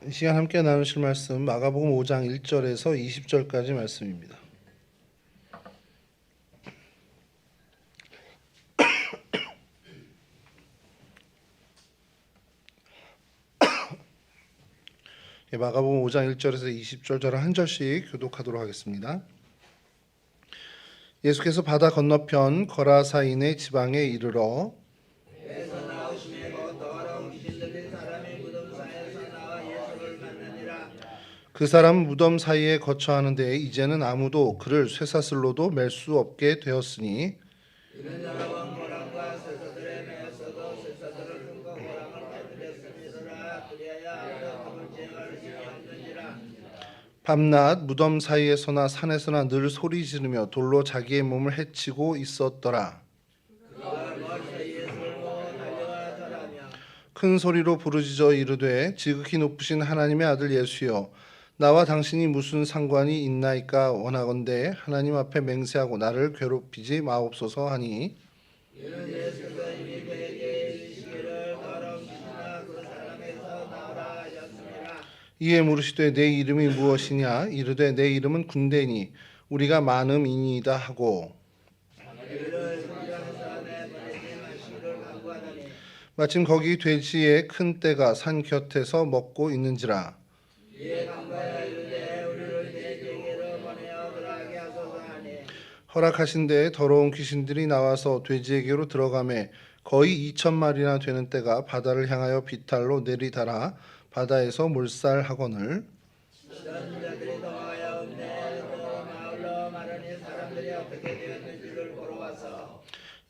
이 시간 함께 나누실 말씀 마가복음 5장 1절에서 20절까지 말씀입니다. 마가복음 5장 1절에서 20절 저를 한 절씩 교독하도록 하겠습니다. 예수께서 바다 건너편 거라사인의 지방에 이르러 그 사람은 무덤 사이에 거처하는데 이제는 아무도 그를 쇠사슬로도 맬 수 없게 되었으니 밤낮 무덤 사이에서나 산에서나 늘 소리 지르며 돌로 자기의 몸을 해치고 있었더라. 큰 소리로 부르짖어 이르되 지극히 높으신 하나님의 아들 예수여, 나와 당신이 무슨 상관이 있나이까? 원하건대 하나님 앞에 맹세하고 나를 괴롭히지 마옵소서 하니 이에 물으시되 내 이름이 무엇이냐? 이르되 내 이름은 군대니 우리가 많음이니이다 하고 마침 거기 돼지의 큰 떼가 산 곁에서 먹고 있는지라. 허락하신 데에 더러운 귀신들이 나와서 돼지에게로 들어가매 거의 2,000마리나 되는 떼가 바다를 향하여 비탈로 내리달아 바다에서 몰살하거늘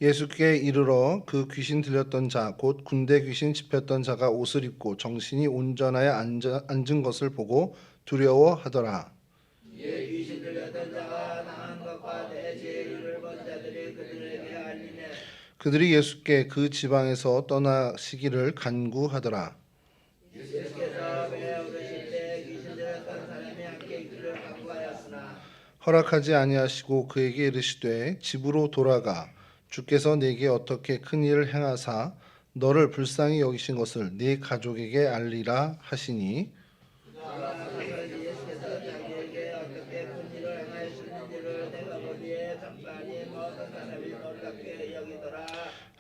예수께 이르러 그 귀신 들렸던 자 곧 군대 귀신 집혔던 자가 옷을 입고 정신이 온전하여 앉은 것을 보고 두려워하더라. 그들이 예수께 그 지방에서 떠나시기를 간구하더라. 허락하지 아니하시고 그에게 이르시되 집으로 돌아가 주께서 내게 어떻게 큰 일을 행하사 너를 불쌍히 여기신 것을 네 가족에게 알리라 하시니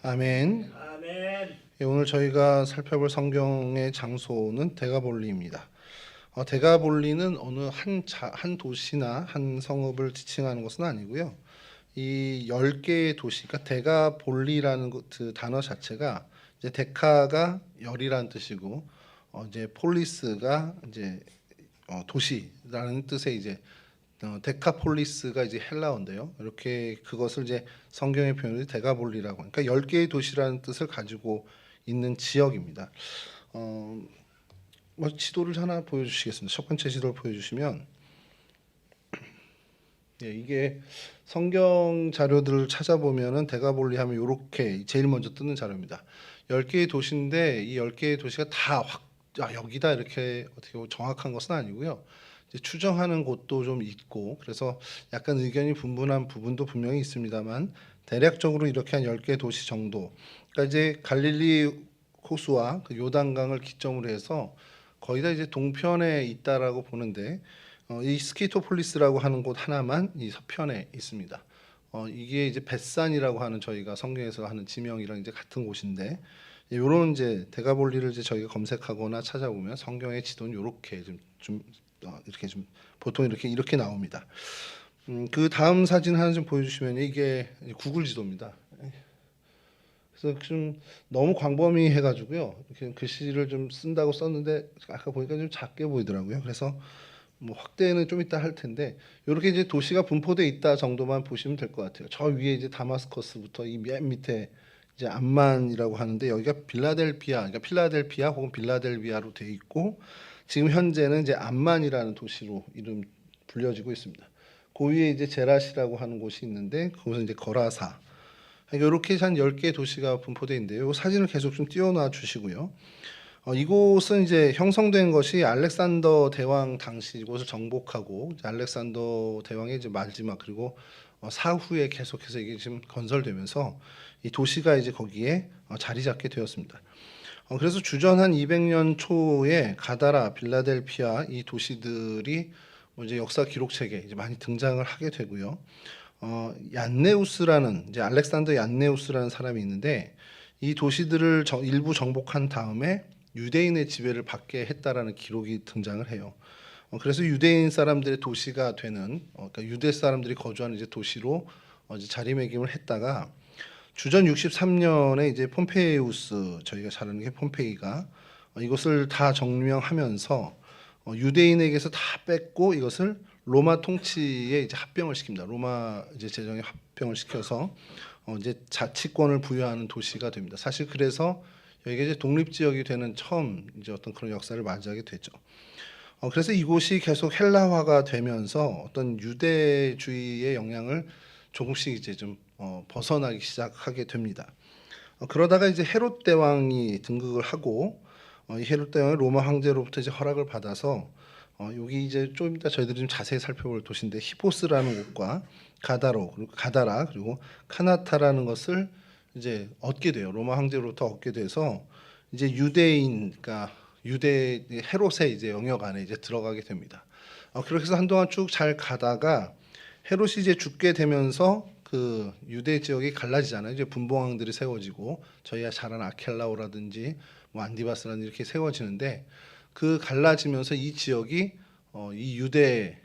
아멘. 오늘 저희가 살펴볼 성경의 장소는 데가볼리입니다. 데가볼리는 어느 한 도시나 한 성읍을 지칭하는 것은 아니고요. 이 10개의 도시, 그러니까 데가볼리라는 그 단어 자체가 이제 데카가 열이라는 뜻이고 이제 폴리스가 이제 도시라는 뜻의 이제 데카폴리스가 이제 헬라어인데요. 이렇게 그것을 이제 성경의 표현을 데가볼리라고 하니까 10개의 도시라는 뜻을 가지고 있는 지역입니다. 지도를 하나 보여주시겠습니다. 첫 번째 지도를 보여주시면 이게 성경 자료들을 찾아보면은 데가볼리 하면 이렇게 제일 먼저 뜨는 자료입니다. 10개의 도시인데 이 10개의 도시가 다 여기다 이렇게 어떻게 정확한 것은 아니고요. 이제 추정하는 곳도 좀 있고 그래서 약간 의견이 분분한 부분도 분명히 있습니다만 대략적으로 이렇게 한 10개 도시 정도. 그러니까 이제 갈릴리 호수와 그 요단강을 기점으로 해서 거의 다 이제 동편에 있다라고 보는데 이 스키토폴리스라고 하는 곳 하나만 이 서편에 있습니다. 이게 이제 벳산이라고 하는 저희가 성경에서 하는 지명이랑 이제 같은 곳인데 요런 이제 데가볼리를 이제 저희가 검색하거나 찾아보면 성경의 지도는 요렇게 이렇게 좀 보통 이렇게 나옵니다. 그 다음 사진 하나 좀 보여주시면 이게 구글 지도입니다. 그래서 좀 너무 광범위해가지고요. 이렇게 글씨를 좀 쓴다고 썼는데 아까 보니까 좀 작게 보이더라고요. 그래서 뭐 확대는 좀 이따 할 텐데 이렇게 이제 도시가 분포돼 있다 정도만 보시면 될 것 같아요. 저 위에 이제 다마스커스부터 이 맨 밑에 이제 암만이라고 하는데 여기가 빌라델피아, 그러니까 필라델피아 혹은 빌라델비아로 돼 있고 지금 현재는 이제 암만이라는 도시로 이름 불려지고 있습니다. 그 위에 이제 제라시라고 하는 곳이 있는데 그곳은 이제 거라사. 이렇게 한 10개 도시가 분포되어 있는데요. 이 사진을 계속 좀 띄워놔 주시고요. 이곳은 이제 형성된 것이 알렉산더 대왕 당시 이곳을 정복하고 알렉산더 대왕의 이제 마지막 그리고 사후에 계속해서 이게 지금 건설되면서 이 도시가 이제 거기에 자리 잡게 되었습니다. 그래서 주전 한 200년 초에 가다라, 빌라델피아 이 도시들이 뭐 이제 역사 기록책에 이제 많이 등장을 하게 되고요. 얀네우스라는 이제 알렉산더 얀네우스라는 사람이 있는데 이 도시들을 일부 정복한 다음에 유대인의 지배를 받게 했다라는 기록이 등장을 해요. 그래서 유대인 사람들의 도시가 되는 그러니까 유대 사람들이 거주하는 이제 도시로 이제 자리매김을 했다가 주전 63년에 이제 폼페이우스 저희가 잘 아는 게 폼페이가 이것을 다 점령하면서 유대인에게서 다 뺏고 이것을 로마 통치에 이제 합병을 시킵니다. 로마 이제 제정에 합병을 시켜서 이제 자치권을 부여하는 도시가 됩니다. 사실 그래서 여기가 이제 독립 지역이 되는 처음 이제 어떤 그런 역사를 맞이하게 되죠. 그래서 이곳이 계속 헬라화가 되면서 어떤 유대주의의 영향을 조금씩 이제 좀 벗어나기 시작하게 됩니다. 그러다가 이제 헤롯 대왕이 등극을 하고 이 헤롯 대왕이 로마 황제로부터 이제 허락을 받아서 여기 이제 좀 이따 저희들이 좀 자세히 살펴볼 도시인데 히포스라는 곳과 가다라 그리고 카나타라는 것을 이제 얻게 돼요. 로마 황제로부터 얻게 돼서 이제 유대인 그러니까 유대 헤롯의 이제 영역 안에 이제 들어가게 됩니다. 그렇게 해서 한동안 쭉 잘 가다가 헤롯이 이제 죽게 되면서 그 유대 지역이 갈라지잖아요. 이제 분봉왕들이 세워지고 저희가 잘 아는 아켈라오라든지 뭐 안디바스라든지 이렇게 세워지는데 그 갈라지면서 이 지역이 이 유대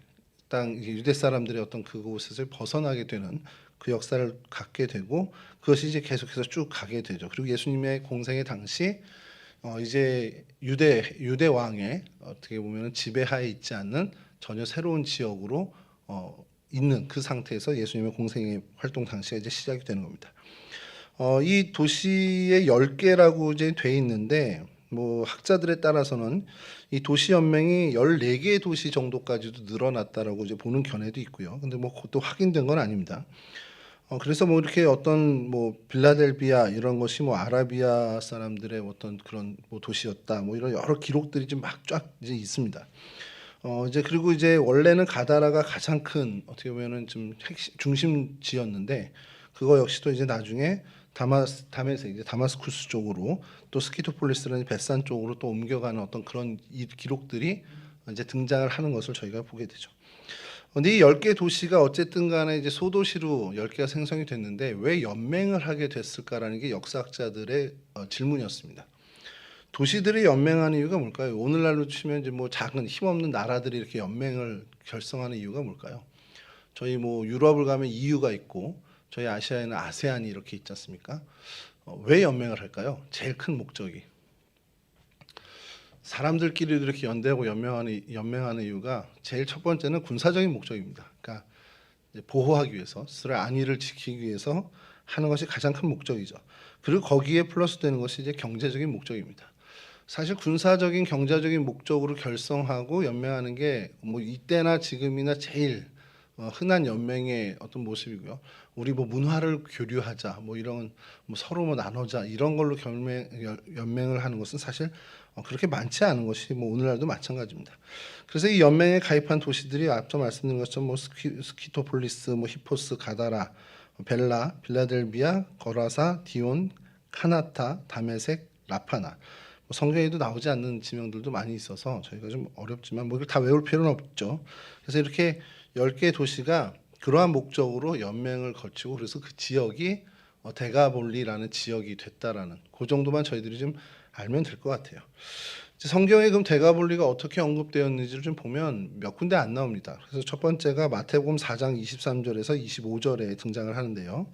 땅 유대 사람들의 어떤 그곳에서 벗어나게 되는 그 역사를 갖게 되고 그것이 이제 계속해서 쭉 가게 되죠. 그리고 예수님의 공생의 당시 이제 유대 왕의 어떻게 보면 지배하에 있지 않는 전혀 새로운 지역으로 있는 그 상태에서 예수님의 공생의 활동 당시가 이제 시작이 되는 겁니다. 이 도시의 10개라고 이제 돼 있는데 뭐 학자들에 따라서는 이 도시 연맹이 14개 도시 정도까지도 늘어났다라고 이제 보는 견해도 있고요. 근데 뭐 그것도 확인된 건 아닙니다. 그래서 뭐 이렇게 어떤 뭐 빌라델비아 이런 것이 뭐 아라비아 사람들의 어떤 그런 뭐 도시였다 뭐 이런 여러 기록들이 좀 막 쫙 이제 있습니다. 이제 그리고 이제 원래는 가다라가 가장 큰 어떻게 보면은 좀 중심지였는데 그거 역시도 이제 나중에 다메섹 이제 다마스쿠스 쪽으로 또 스키토폴리스라는 베산 쪽으로 또 옮겨가는 어떤 그런 이 기록들이 이제 등장을 하는 것을 저희가 보게 되죠. 근데 이 10개 도시가 어쨌든 간에 이제 소도시로 10개가 생성이 됐는데 왜 연맹을 하게 됐을까라는 게 역사학자들의 질문이었습니다. 도시들이 연맹하는 이유가 뭘까요? 오늘날로 치면 이제 뭐 작은 힘없는 나라들이 이렇게 연맹을 결성하는 이유가 뭘까요? 저희 뭐 유럽을 가면 EU가 있고 저희 아시아에는 아세안이 이렇게 있지 않습니까? 왜 연맹을 할까요? 제일 큰 목적이 사람들끼리 이렇게 연대하고 연맹하는 이유가 제일 첫 번째는 군사적인 목적입니다. 그러니까 이제 보호하기 위해서, 스스로의 안위를 지키기 위해서 하는 것이 가장 큰 목적이죠. 그리고 거기에 플러스되는 것이 이제 경제적인 목적입니다. 사실 군사적인 경제적인 목적으로 결성하고 연맹하는 게 뭐 이때나 지금이나 제일 흔한 연맹의 어떤 모습이고요. 우리 뭐 문화를 교류하자, 뭐 이런 뭐 서로 뭐 나누자 이런 걸로 연맹을 하는 것은 사실 그렇게 많지 않은 것이 뭐 오늘날도 마찬가지입니다. 그래서 이 연맹에 가입한 도시들이 앞서 말씀드린 것처럼 뭐 스키토폴리스, 뭐 히포스, 가다라, 벨라, 빌라델비아, 거라사, 디온, 카나타, 다메섹, 라파나. 뭐 성경에도 나오지 않는 지명들도 많이 있어서 저희가 좀 어렵지만 뭐 이걸 다 외울 필요는 없죠. 그래서 이렇게 10개 도시가 그러한 목적으로 연맹을 거치고 그래서 그 지역이 데가볼리라는 지역이 됐다라는 그 정도만 저희들이 좀 알면 될 것 같아요. 성경에 그럼 데가볼리가 어떻게 언급되었는지를 좀 보면 몇 군데 안 나옵니다. 그래서 첫 번째가 마태복음 4장 23절에서 25절에 등장을 하는데요.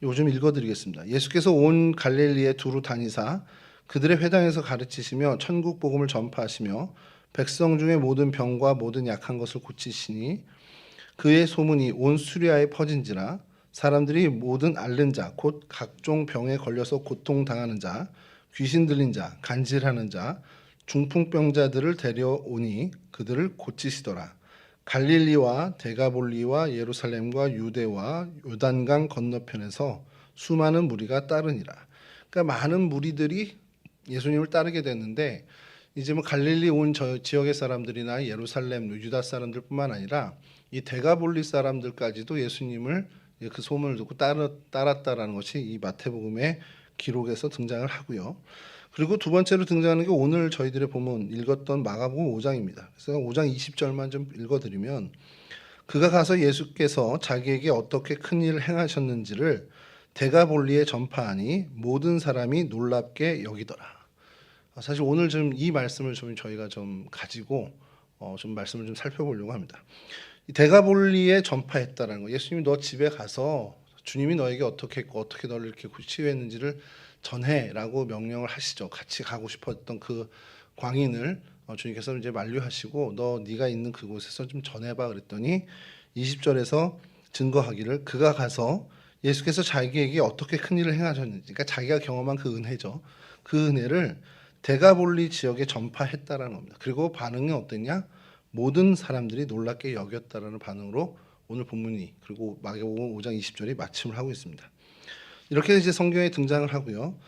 요즘 읽어드리겠습니다. 예수께서 온 갈릴리에 두루 다니사 그들의 회당에서 가르치시며 천국 복음을 전파하시며 백성 중에 모든 병과 모든 약한 것을 고치시니 그의 소문이 온 수리아에 퍼진지라 사람들이 모든 앓는 자 곧 각종 병에 걸려서 고통당하는 자 귀신 들린 자 간질하는 자 중풍병자들을 데려오니 그들을 고치시더라. 갈릴리와 데가볼리와 예루살렘과 유대와 요단강 건너편에서 수많은 무리가 따르니라. 그러니까 많은 무리들이 예수님을 따르게 됐는데 이제 뭐 갈릴리 온 저 지역의 사람들이나 예루살렘, 유다 사람들뿐만 아니라 이 데가볼리 사람들까지도 예수님을 그 소문을 듣고 따랐다라는 것이 이 마태복음의 기록에서 등장을 하고요. 그리고 두 번째로 등장하는 게 오늘 저희들의 본문 읽었던 마가복음 5장입니다. 그래서 5장 20절만 좀 읽어드리면 그가 가서 예수께서 자기에게 어떻게 큰 일을 행하셨는지를 데가볼리에 전파하니 모든 사람이 놀랍게 여기더라. 사실 오늘 좀 이 말씀을 좀 저희가 좀 가지고 좀 말씀을 좀 살펴보려고 합니다. 이 데가볼리에 전파했다라는 거. 예수님이 너 집에 가서 주님이 너에게 어떻게 했고 어떻게 너를 이렇게 치유했는지를 전해라고 명령을 하시죠. 같이 가고 싶었던 그 광인을 주님께서 이제 만류하시고 너 네가 있는 그곳에서 좀 전해봐 그랬더니 20절에서 증거하기를 그가 가서 예수께서 자기에게 어떻게 큰 일을 행하셨는지, 그러니까 자기가 경험한 그 은혜죠. 그 은혜를 데가볼리 지역에 전파했다라는 겁니다. 그리고 반응이 어땠냐? 모든 사람들이 놀랍게 여겼다라는 반응으로 오늘 본문이 그리고 마가복음 5장 20절이 마침을 하고 있습니다. 이렇게 이제 성경에 등장을 하고요.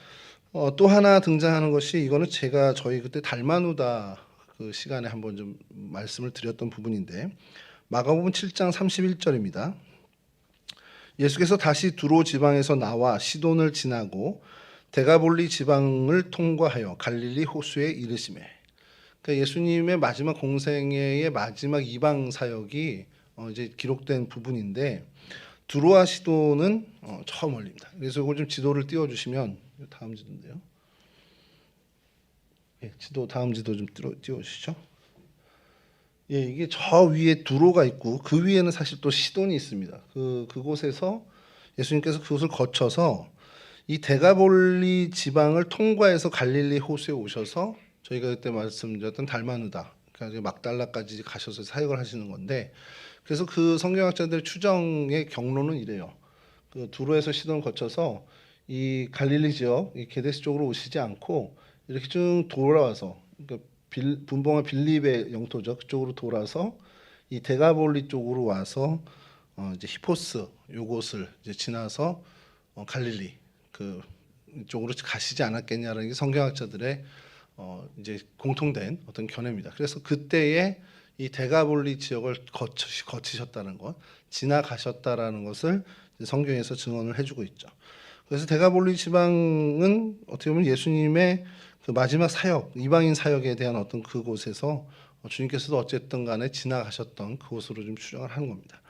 또 하나 등장하는 것이 이거는 제가 저희 그때 달마누다 그 시간에 한번 좀 말씀을 드렸던 부분인데 마가복음 7장 31절입니다. 예수께서 다시 두로 지방에서 나와 시돈을 지나고 데가볼리 지방을 통과하여 갈릴리 호수에 이르시매. 그러니까 예수님의 마지막 공생애의 마지막 이방 사역이 이제 기록된 부분인데 두로와 시돈은 저 멀리입니다. 그래서 이걸 좀 지도를 띄워주시면 다음 지도인데요. 예, 지도 다음 지도 좀 띄워주시죠. 예, 이게 저 위에 두로가 있고 그 위에는 사실 또 시돈이 있습니다. 그곳에서 예수님께서 그곳을 거쳐서 이 데가볼리 지방을 통과해서 갈릴리 호수에 오셔서 저희가 그때 말씀드렸던 달마누다, 그러니까 막달라까지 가셔서 사역을 하시는 건데 그래서 그 성경학자들의 추정의 경로는 이래요. 그 두로에서 시돈을 거쳐서 이 갈릴리 지역, 이 게데스 쪽으로 오시지 않고 이렇게 쭉 돌아와서 그러니까 분봉한 빌립의 영토죠. 그쪽으로 돌아서 이 데가볼리 쪽으로 와서 이제 히포스 요곳을 이제 지나서 갈릴리 그 쪽으로 가시지 않았겠냐라는 게 성경학자들의 이제 공통된 어떤 견해입니다. 그래서 그때에 이 데가볼리 지역을 거치셨다는 것, 지나가셨다라는 것을 성경에서 증언을 해주고 있죠. 그래서 데가볼리 지방은 어떻게 보면 예수님의 그 마지막 사역, 이방인 사역에 대한 어떤 그곳에서 주님께서도 어쨌든 간에 지나가셨던 그곳으로 좀 추정을 하는 겁니다.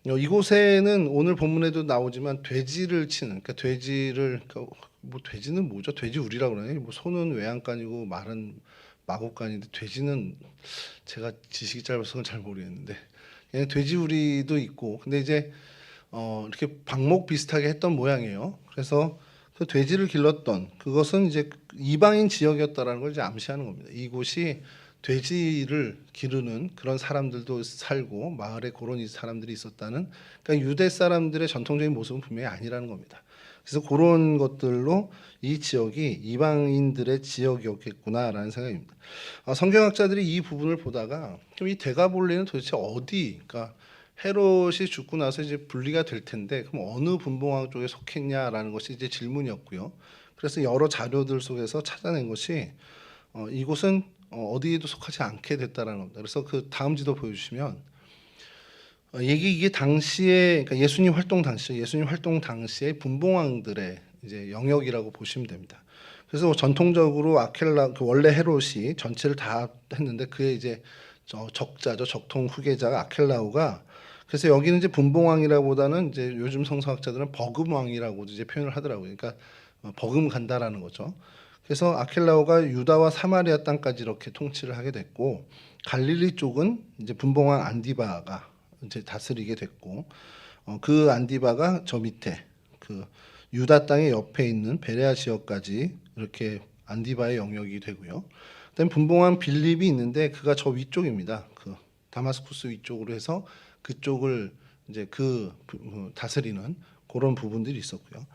이곳에는 오늘 본문에도 나오지만 돼지를 치는, 그러니까 돼지를, 그러니까 뭐 돼지는 뭐죠? 돼지우리라고 그러나요? 뭐 소는 외양간이고 말은 마곡간인데 돼지는 제가 지식이 짧아서 그건 잘 모르겠는데 그냥 돼지우리도 있고 근데 이제 이렇게 방목 비슷하게 했던 모양이에요. 그래서 그 돼지를 길렀던 그것은 이제 이방인 지역이었다라는 걸 이제 암시하는 겁니다. 이곳이 돼지를 기르는 그런 사람들도 살고 마을에 그런 사람들이 있었다는 그러니까 유대 사람들의 전통적인 모습은 분명히 아니라는 겁니다. 그래서 그런 것들로 이 지역이 이방인들의 지역이었겠구나라는 생각입니다. 성경학자들이 이 부분을 보다가 그럼 이 데가볼리는 도대체 어디? 그러니까 헤롯이 죽고 나서 이제 분리가 될 텐데 그럼 어느 분봉왕 쪽에 속했냐라는 것이 이제 질문이었고요. 그래서 여러 자료들 속에서 찾아낸 것이 이곳은 어디에도 속하지 않게 됐다라는 겁니다. 그래서 그 다음 지도 보여주시면 이게 당시에 그러니까 예수님 활동 당시에 분봉왕들의 이제 영역이라고 보시면 됩니다. 그래서 전통적으로 아켈라 그 원래 헤롯이 전체를 다 했는데 그의 이제 적자죠 적통 후계자가 아켈라오가 그래서 여기는 이제 분봉왕이라보다는 이제 요즘 성서학자들은 버금왕이라고 이제 표현을 하더라고요. 그러니까 버금 간다라는 거죠. 그래서 아켈라오가 유다와 사마리아 땅까지 이렇게 통치를 하게 됐고 갈릴리 쪽은 이제 분봉왕 안디바가 이제 다스리게 됐고 그 안디바가 저 밑에 그 유다 땅의 옆에 있는 베레아 지역까지 이렇게 안디바의 영역이 되고요. 그다음 분봉왕 빌립이 있는데 그가 저 위쪽입니다. 그 다마스쿠스 위쪽으로 해서 그쪽을 이제 다스리는 그런 부분들이 있었고요.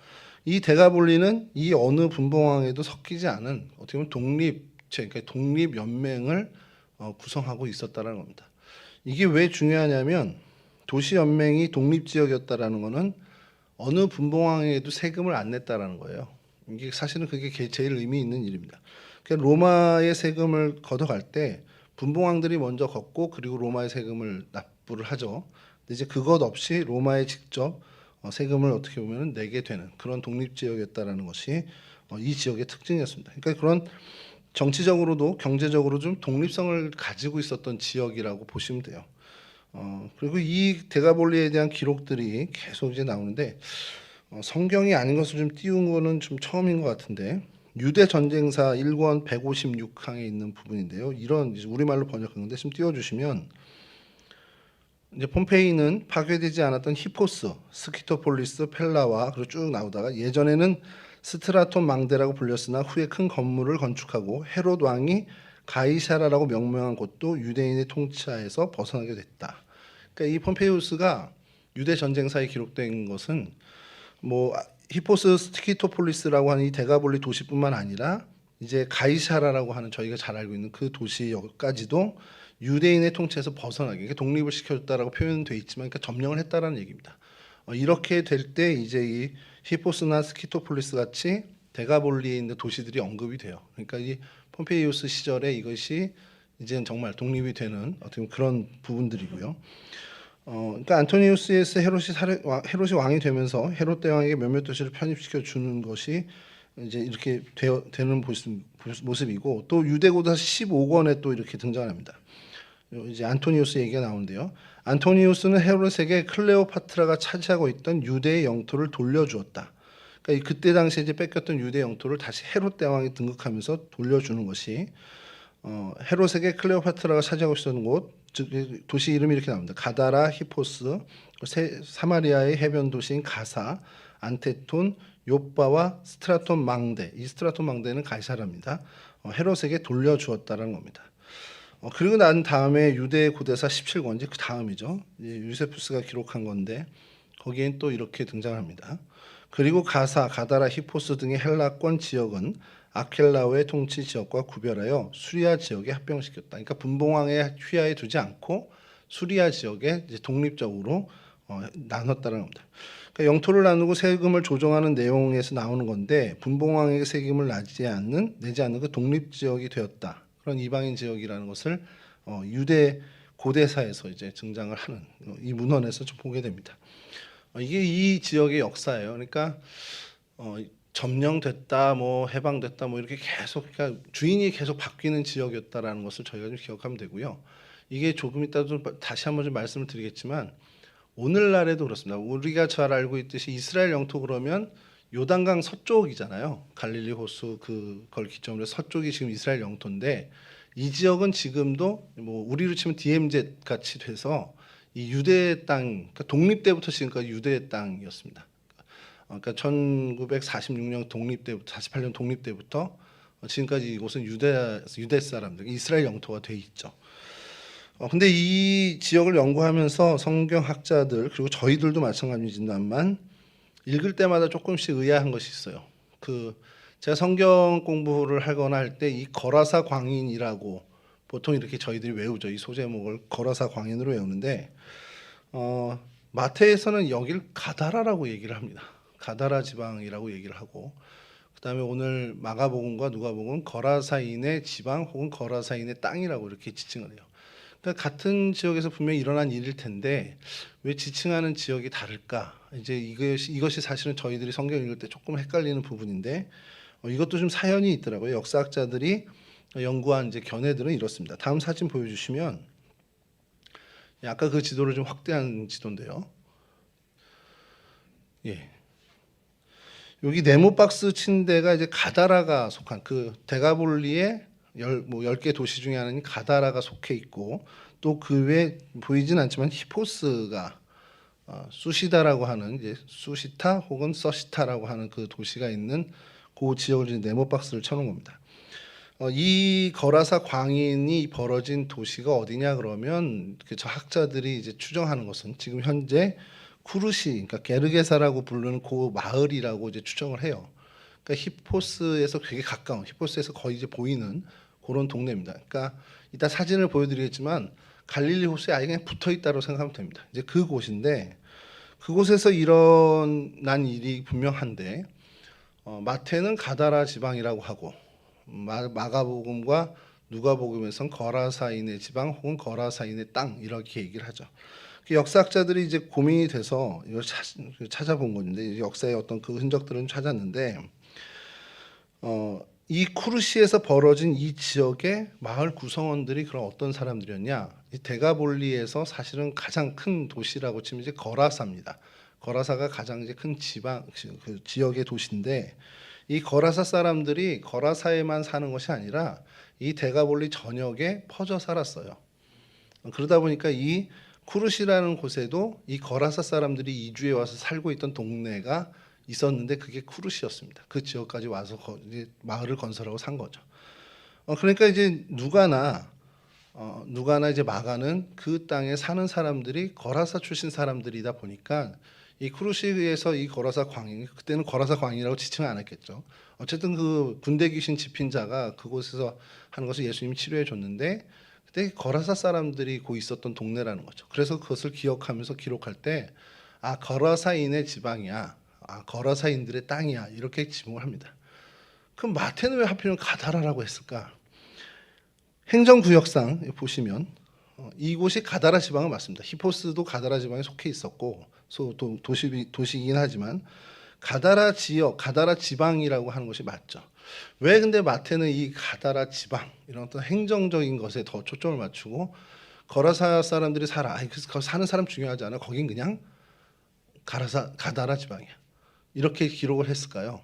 이 데가볼리는 이 어느 분봉왕에도 섞이지 않은 어떻게 보면 독립체, 그러니까 독립 연맹을 구성하고 있었다라는 겁니다. 이게 왜 중요하냐면 도시 연맹이 독립 지역이었다라는 것은 어느 분봉왕에도 세금을 안 냈다라는 거예요. 이게 사실은 그게 제일 의미 있는 일입니다. 그러니까 로마의 세금을 걷어갈 때 분봉왕들이 먼저 걷고 그리고 로마의 세금을 납부를 하죠. 근데 이제 그것 없이 로마에 직접 세금을 어떻게 보면 내게 되는 그런 독립 지역이었다라는 것이 이 지역의 특징이었습니다. 그러니까 그런 정치적으로도 경제적으로 좀 독립성을 가지고 있었던 지역이라고 보시면 돼요. 그리고 이 데가볼리에 대한 기록들이 계속 이제 나오는데 성경이 아닌 것을 좀 띄운 거는 좀 처음인 것 같은데 유대 전쟁사 1권 156항에 있는 부분인데요. 이런 이제 우리말로 번역한 건데 좀 띄워주시면 이제 폼페이는 파괴되지 않았던 히포스, 스키토폴리스, 펠라와 그리고 쭉 나오다가 예전에는 스트라톤 망대라고 불렸으나 후에 큰 건물을 건축하고 헤롯 왕이 가이사라라고 명명한 곳도 유대인의 통치하에서 벗어나게 됐다. 그러니까 이 폼페이우스가 유대 전쟁사에 기록된 것은 뭐 히포스 스키토폴리스라고 하는 이 데가볼리 도시뿐만 아니라 이제 가이사라라고 하는 저희가 잘 알고 있는 그 도시까지도 유대인의 통치에서 벗어나게 그러니까 독립을 시켜줬다라고 표현돼 있지만 그러니까 점령을 했다라는 얘기입니다. 이렇게 될 때 이제 이 히포스나 스키토폴리스 같이 데가볼리에 있는 도시들이 언급이 돼요. 그러니까 이 폼페이우스 시절에 이것이 이제는 정말 독립이 되는 어떤 그런 부분들이고요. 그러니까 안토니우스에서 헤롯이 왕이 되면서 헤롯 대왕에게 몇몇 도시를 편입시켜 주는 것이 이제 이렇게 되는 모습이고 또 유대고사 15권에 또 이렇게 등장합니다. 이제 안토니우스 얘기가 나오는데요. 안토니우스는 헤롯에게 클레오파트라가 차지하고 있던 유대의 영토를 돌려주었다. 그러니까 그때 당시에 이제 뺏겼던 유대 영토를 다시 헤롯 대왕이 등극하면서 돌려주는 것이 헤롯에게 클레오파트라가 차지하고 있었던 곳, 즉 도시 이름이 이렇게 나옵니다. 가다라, 히포스, 사마리아의 해변 도시인 가사, 안테톤, 요빠와 스트라톤 망대. 이 스트라톤 망대는 가이사라입니다. 헤롯에게 돌려주었다라는 겁니다. 그리고 난 다음에 유대 고대사 17권 이제 그 다음이죠. 유세푸스가 기록한 건데 거기엔 또 이렇게 등장합니다. 그리고 가사, 가다라, 히포스 등의 헬라권 지역은 아켈라오의 통치 지역과 구별하여 수리아 지역에 합병시켰다. 그러니까 분봉왕의 휘하에 두지 않고 수리아 지역에 이제 독립적으로 나눴다는 겁니다. 그러니까 영토를 나누고 세금을 조정하는 내용에서 나오는 건데 분봉왕에게 세금을 내지 않는 그 독립 지역이 되었다. 그런 이방인 지역이라는 것을 유대 고대사에서 이제 등장을 하는 이 문헌에서 좀 보게 됩니다. 이게 이 지역의 역사예요. 그러니까 점령됐다, 뭐 해방됐다, 뭐 이렇게 계속 그러니까 주인이 계속 바뀌는 지역이었다라는 것을 저희가 좀 기억하면 되고요. 이게 조금 이따 좀 다시 한번 좀 말씀을 드리겠지만 오늘날에도 그렇습니다. 우리가 잘 알고 있듯이 이스라엘 영토 그러면 요단강 서쪽이잖아요. 갈릴리 호수 그걸 기점으로 서쪽이 지금 이스라엘 영토인데 이 지역은 지금도 뭐 우리로 치면 DMZ 같이 돼서 이 유대 땅, 그러니까 독립 때부터 지금까지 유대 땅이었습니다. 그러니까 1946년 독립 때부터 48년 독립 때부터 지금까지 이곳은 유대 사람들, 이스라엘 영토가 돼 있죠. 근데 이 지역을 연구하면서 성경학자들 그리고 저희들도 마찬가지지만 읽을 때마다 조금씩 의아한 것이 있어요. 제가 성경 공부를 하거나 할 때 이 거라사 광인이라고 보통 이렇게 저희들이 외우죠. 이 소제목을 거라사 광인으로 외우는데 마태에서는 여길 가다라라고 얘기를 합니다. 가다라 지방이라고 얘기를 하고 그다음에 오늘 마가복음과 누가복음은 거라사인의 지방 혹은 거라사인의 땅이라고 이렇게 지칭을 해요. 그러니까 같은 지역에서 분명히 일어난 일일 텐데 왜 지칭하는 지역이 다를까? 이제 이것이 사실은 저희들이 성경 읽을 때 조금 헷갈리는 부분인데 이것도 좀 사연이 있더라고요. 역사학자들이 연구한 이제 견해들은 이렇습니다. 다음 사진 보여주시면 아까 그 지도를 좀 확대한 지도인데요. 예. 여기 네모 박스 친 데가 이제 가다라가 속한 그 데가볼리의 10개 도시 중에 하나인 가다라가 속해 있고 또 그 외에 보이진 않지만 히포스가 수시다라고 하는 이제 수시타 혹은 서시타라고 하는 그 도시가 있는 그 지역을 이제 네모 박스를 쳐놓은 겁니다. 이 거라사 광인이 벌어진 도시가 어디냐 그러면 저 학자들이 이제 추정하는 것은 지금 현재 쿠르시, 그러니까 게르게사라고 부르는 그 마을이라고 이제 추정을 해요. 그러니까 히포스에서 되게 가까운, 히포스에서 거의 이제 보이는 그런 동네입니다. 그러니까 이따 사진을 보여드리겠지만 갈릴리 호수에 아예 그냥 붙어 있다고 생각하면 됩니다. 이제 그 곳인데 그곳에서 일어난 일이 분명한데 마태는 가다라 지방이라고 하고 마가복음과 누가복음에선 거라사인의 지방 혹은 거라사인의 땅 이렇게 얘기를 하죠. 역사학자들이 이제 고민이 돼서 이걸 찾아본 건데 역사의 어떤 그 흔적들은 찾았는데 이 쿠르시에서 벌어진 이 지역의 마을 구성원들이 그런 어떤 사람들이었냐? 이 데가볼리에서 사실은 가장 큰 도시라고 치면 이제 거라사입니다. 거라사가 가장 이제 큰 지방 그 지역의 도시인데 이 거라사 사람들이 거라사에만 사는 것이 아니라 이 데가볼리 전역에 퍼져 살았어요. 그러다 보니까 이 쿠르시라는 곳에도 이 거라사 사람들이 이주해 와서 살고 있던 동네가 있었는데 그게 쿠르시였습니다. 그 지역까지 와서 이제 마을을 건설하고 산 거죠. 그러니까 이제 누가나 이제 마가는 그 땅에 사는 사람들이 거라사 출신 사람들이다 보니까 이 쿠르시에서 이 거라사 광인, 그때는 거라사 광인이라고 지칭을 안 했겠죠. 어쨌든 그 군대 귀신 집힌 자가 그곳에서 하는 것을 예수님이 치료해 줬는데 그때 거라사 사람들이 고 있었던 동네라는 거죠. 그래서 그것을 기억하면서 기록할 때 거라사인의 지방이야. 거라사인들의 땅이야. 이렇게 지목을 합니다. 그럼 마태는 왜 하필이면 가다라라고 했을까? 행정구역상 보시면 이곳이 가다라 지방은 맞습니다. 히포스도 가다라 지방에 속해 있었고 도시이긴 하지만 가다라 지역, 가다라 지방이라고 하는 것이 맞죠. 왜 근데 마태는 이 가다라 지방 이런 어떤 행정적인 것에 더 초점을 맞추고 거라사 사람들이 살아. 거기 사는 사람 중요하지 않아. 거긴 그냥 가다라 지방이야. 이렇게 기록을 했을까요?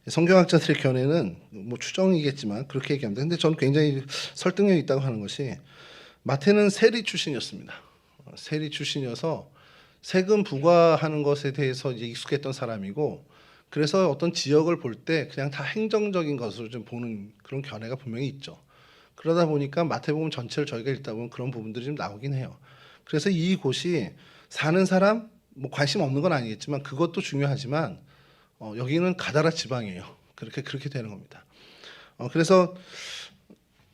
성경학자들의 견해는 뭐 추정이겠지만 그렇게 얘기합니다. 근데 저는 굉장히 설득력이 있다고 하는 것이 마태는 세리 출신이었습니다. 세리 출신이어서 세금 부과하는 것에 대해서 이제 익숙했던 사람이고 그래서 어떤 지역을 볼 때 그냥 다 행정적인 것으로 좀 보는 그런 견해가 분명히 있죠. 그러다 보니까 마태복음 전체를 저희가 읽다 보면 그런 부분들이 좀 나오긴 해요. 그래서 이곳이 사는 사람 뭐 관심 없는 건 아니겠지만 그것도 중요하지만 여기는 가다라 지방이에요. 그렇게 되는 겁니다. 그래서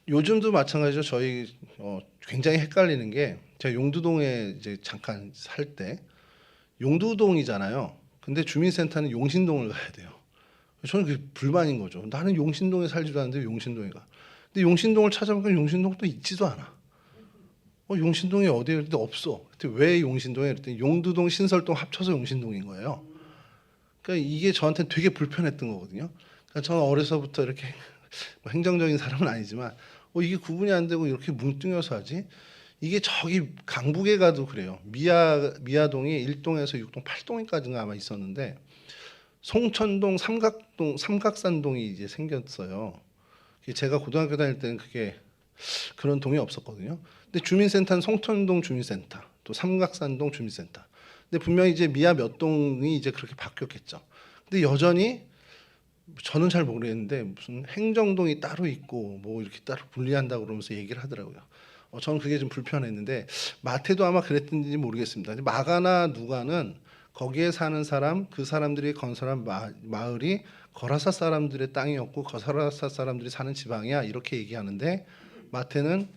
요즘도 마찬가지죠. 저희 굉장히 헷갈리는 게 제가 용두동에 이제 잠깐 살 때 용두동이잖아요. 근데 주민센터는 용신동을 가야 돼요. 저는 그게 불만인 거죠. 나는 용신동에 살지도 않는데 왜 용신동에 가? 근데 용신동을 찾아보니까 용신동 또 있지도 않아. 용신동이 어디에 그랬더니 없어. 근데 왜 용신동에 그랬더니 용두동, 신설동 합쳐서 용신동인 거예요. 그러니까 이게 저한테는 되게 불편했던 거거든요. 그러니까 저는 어려서부터 이렇게 뭐 행정적인 사람은 아니지만 이게 구분이 안 되고 이렇게 뭉뚱여서 하지? 이게 저기 강북에 가도 그래요. 미아동이 1동에서 6동, 8동까지가 아마 있었는데 송천동, 삼각산동이 이제 생겼어요. 제가 고등학교 다닐 때는 그게 그런 동이 없었거든요. 근데 주민센터는 송천동 주민센터, 또 삼각산동 주민센터. 근데 분명히 이제 미아 몇 동이 이제 그렇게 바뀌었겠죠. 근데 여전히 저는 잘 모르겠는데 무슨 행정동이 따로 있고 뭐 이렇게 따로 분리한다고 그러면서 얘기를 하더라고요. 저는 그게 좀 불편했는데 마태도 아마 그랬던지 모르겠습니다. 마가나 누가는 거기에 사는 사람, 그 사람들이 건설한 마을이 거라사 사람들의 땅이었고 거라사 사람들이 사는 지방이야 이렇게 얘기하는데 마태는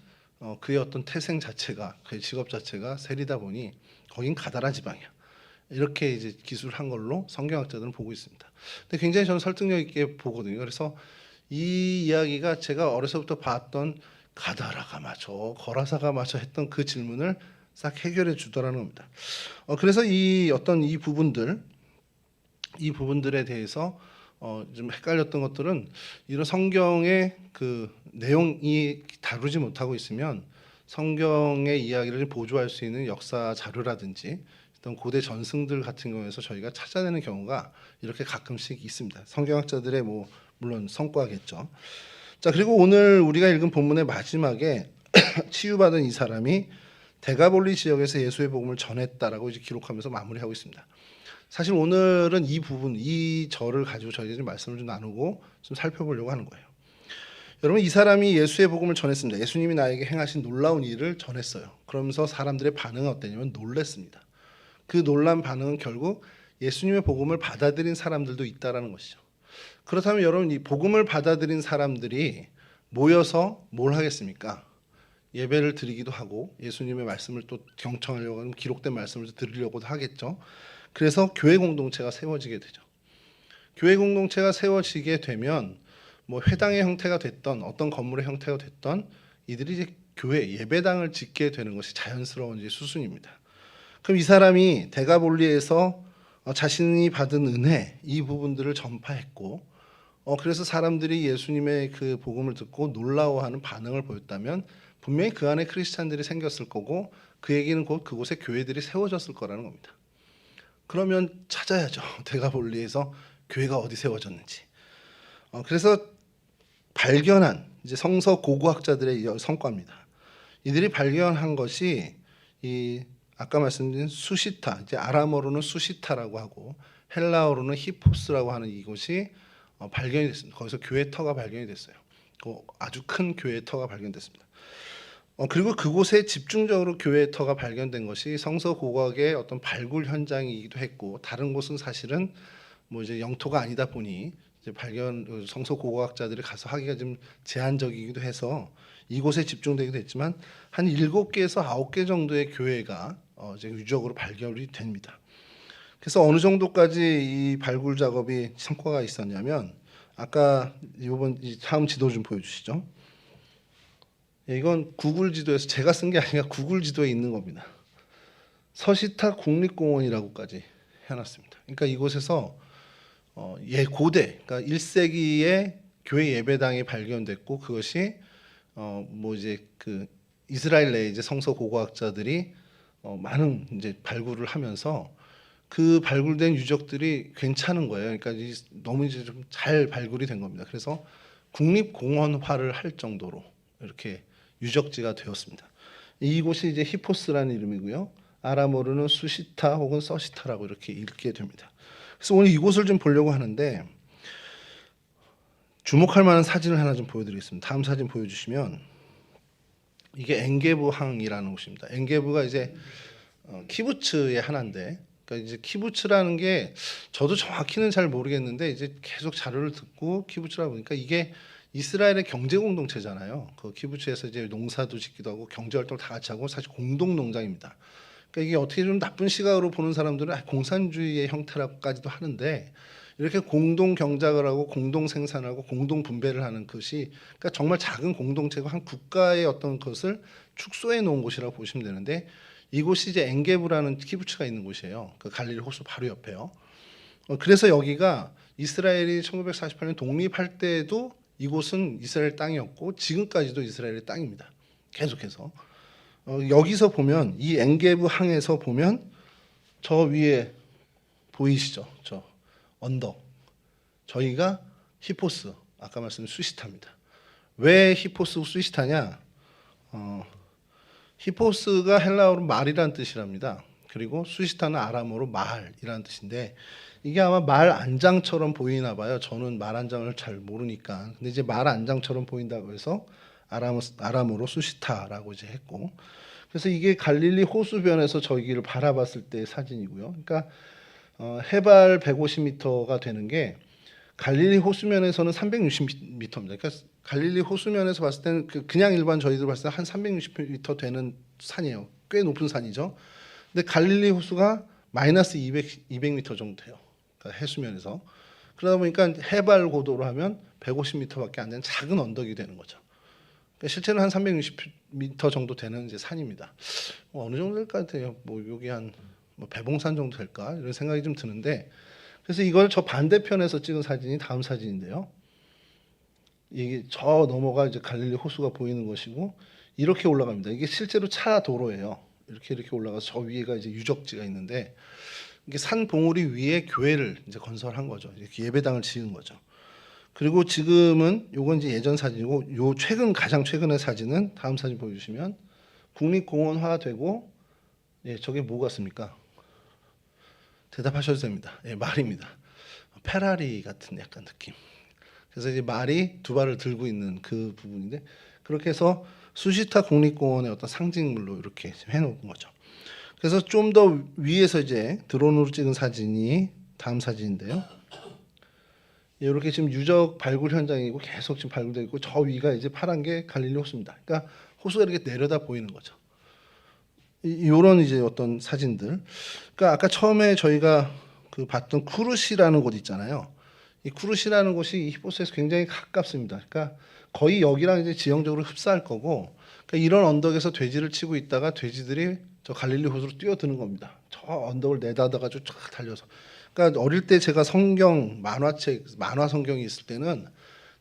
그의 어떤 태생 자체가 그의 직업 자체가 세리다 보니 거긴 가다라 지방이야. 이렇게 이제 기술한 걸로 성경학자들은 보고 있습니다. 근데 굉장히 저는 설득력 있게 보거든요. 그래서 이 이야기가 제가 어려서부터 봤던 가다라가 맞아, 거라사가 맞아 했던 그 질문을 싹 해결해 주더라는 겁니다. 그래서 이 부분들에 대해서 좀 헷갈렸던 것들은 이런 성경의 그 내용이 다루지 못하고 있으면 성경의 이야기를 보조할 수 있는 역사 자료라든지 어떤 고대 전승들 같은 경우에서 저희가 찾아내는 경우가 이렇게 가끔씩 있습니다. 성경학자들의 뭐 물론 성과겠죠. 자, 그리고 오늘 우리가 읽은 본문의 마지막에 치유받은 이 사람이 데가볼리 지역에서 예수의 복음을 전했다라고 이제 기록하면서 마무리하고 있습니다. 사실 오늘은 이 부분, 이 절을 가지고 저희가 좀 말씀을 좀 나누고 좀 살펴보려고 하는 거예요. 여러분, 이 사람이 예수의 복음을 전했습니다. 예수님이 나에게 행하신 놀라운 일을 전했어요. 그러면서 사람들의 반응은 어땠냐면 놀랬습니다. 그 놀란 반응은 결국 예수님의 복음을 받아들인 사람들도 있다라는 것이죠. 그렇다면 여러분, 이 복음을 받아들인 사람들이 모여서 뭘 하겠습니까? 예배를 드리기도 하고 예수님의 말씀을 또 경청하려고 하면 기록된 말씀을 들으려고도 하겠죠. 그래서 교회 공동체가 세워지게 되죠. 교회 공동체가 세워지게 되면 뭐 회당의 형태가 됐던 어떤 건물의 형태가 됐던 이들이 이제 교회 예배당을 짓게 되는 것이 자연스러운 이제 수순입니다. 그럼 이 사람이 데가볼리에서 자신이 받은 은혜 이 부분들을 전파했고 그래서 사람들이 예수님의 그 복음을 듣고 놀라워하는 반응을 보였다면 분명히 그 안에 크리스찬들이 생겼을 거고 그 얘기는 곧 그곳에 교회들이 세워졌을 거라는 겁니다. 그러면 찾아야죠. 데가볼리에서 교회가 어디 세워졌는지. 그래서 발견한 이제 성서 고고학자들의 성과입니다. 이들이 발견한 것이 이 아까 말씀드린 수시타, 이제 아람어로는 수시타라고 하고 헬라어로는 히포스라고 하는 이곳이 발견이 됐습니다. 거기서 교회 터가 발견이 됐어요. 아주 큰 교회 터가 발견됐습니다. 그리고 그곳에 집중적으로 교회 터가 발견된 것이 성서 고고학의 어떤 발굴 현장이기도 했고 다른 곳은 사실은 뭐 이제 영토가 아니다 보니 이제 성서 고고학자들이 가서 하기가 좀 제한적이기도 해서 이곳에 집중되기도 했지만 한 7개에서 9개 정도의 교회가 이제 유적으로 발견이 됩니다. 그래서 어느 정도까지 이 발굴 작업이 성과가 있었냐면 아까 다음 지도 좀 보여주시죠. 이건 구글 지도에서 제가 쓴 게 아니라 구글 지도에 있는 겁니다. 서시타 국립공원이라고까지 해놨습니다. 그러니까 이곳에서 고대, 그러니까 1세기에 교회 예배당이 발견됐고 그것이 뭐 이제 그 이스라엘 내 이제 성서 고고학자들이 많은 이제 발굴을 하면서 그 발굴된 유적들이 괜찮은 거예요. 그러니까 너무 이제 좀 잘 발굴이 된 겁니다. 그래서 국립공원화를 할 정도로 이렇게 유적지가 되었습니다. 이곳이 이제 히포스라는 이름이고요. 아람어로는 수시타 혹은 서시타라고 이렇게 읽게 됩니다. 그래서 오늘 이곳을 좀 보려고 하는데 주목할 만한 사진을 하나 좀 보여드리겠습니다. 다음 사진 보여주시면 이게 엔게부항이라는 곳입니다. 엔게부가 이제 키부츠의 하나인데, 그러니까 이제 키부츠라는 게 저도 정확히는 잘 모르겠는데 이제 계속 자료를 듣고 키부츠라 보니까 이게 이스라엘의 경제 공동체잖아요. 그 키부츠에서 이제 농사도 짓기도 하고 경제 활동 다 같이 하고 사실 공동 농장입니다. 그러니까 이게 어떻게 좀 나쁜 시각으로 보는 사람들은 공산주의의 형태라고까지도 하는데 이렇게 공동 경작을 하고 공동 생산하고 공동 분배를 하는 것이 그러니까 정말 작은 공동체고 한 국가의 어떤 것을 축소해 놓은 곳이라고 보시면 되는데 이곳이 이제 엔게부라는 키부츠가 있는 곳이에요. 그 갈릴리 호수 바로 옆에요. 그래서 여기가 이스라엘이 1948년 독립할 때도 이곳은 이스라엘 땅이었고 지금까지도 이스라엘의 땅입니다. 계속해서 여기서 보면 이 엔게부 항에서 보면 저 위에 보이시죠? 저 언덕. 저희가 히포스, 아까 말씀드린 수시타입니다. 왜 히포스 수시타냐? 히포스가 헬라어로 말이라는 뜻이랍니다. 그리고 수시타는 아람어로 말이라는 뜻인데 이게 아마 말 안장처럼 보이나 봐요. 저는 말 안장을 잘 모르니까. 근데 이제 말 안장처럼 보인다고 해서 아람어로 수시타라고 이제 했고. 그래서 이게 갈릴리 호수변에서 저기를 바라봤을 때 사진이고요. 그러니까 해발 150m가 되는 게 갈릴리 호수면에서는 360m입니다. 그러니까 갈릴리 호수면에서 봤을 때는 그냥 일반 저희들 봤을 때 한 360m 되는 산이에요. 꽤 높은 산이죠. 근데 갈릴리 호수가 마이너스 200m 정도 돼요. 그러니까 해수면에서. 그러다 보니까 해발 고도로 하면 150m밖에 안 되는 작은 언덕이 되는 거죠. 그러니까 실제는 한 360m 정도 되는 이제 산입니다. 어느 정도 될까 같아요. 뭐 여기 한 배봉산 정도 될까 이런 생각이 좀 드는데 그래서 이걸 저 반대편에서 찍은 사진이 다음 사진인데요. 이게 저 너머가 이제 갈릴리 호수가 보이는 것이고 이렇게 올라갑니다. 이게 실제로 차 도로예요. 이렇게 올라가서 저 위에가 이제 유적지가 있는데 이게 산 봉우리 위에 교회를 이제 건설한 거죠. 이렇게 예배당을 지은 거죠. 그리고 지금은 요건 이제 예전 사진이고 요 가장 최근의 사진은 다음 사진 보여주시면 국립공원화되고 예, 저게 뭐 같습니까? 대답하셔도 됩니다. 예, 말입니다. 페라리 같은 약간 느낌. 그래서 이제 말이 두 발을 들고 있는 그 부분인데 그렇게 해서 수시타 국립공원의 어떤 상징물로 이렇게 해놓은 거죠. 그래서 좀 더 위에서 이제 드론으로 찍은 사진이 다음 사진인데요. 이렇게 지금 유적 발굴 현장이고 계속 지금 발굴되고 있고 저 위가 이제 파란 게 갈릴리 호수입니다. 그러니까 호수가 이렇게 내려다 보이는 거죠. 이런 이제 어떤 사진들. 그러니까 아까 처음에 저희가 그 봤던 쿠르시라는 곳 있잖아요. 이 쿠르시라는 곳이 이 히포스에서 굉장히 가깝습니다. 그러니까 거의 여기랑 이제 지형적으로 흡사할 거고, 그러니까 이런 언덕에서 돼지를 치고 있다가 돼지들이 저 갈릴리 호수로 뛰어드는 겁니다. 저 언덕을 내다다가 쫙 달려서. 그러니까 어릴 때 제가 성경 만화책 만화 성경이 있을 때는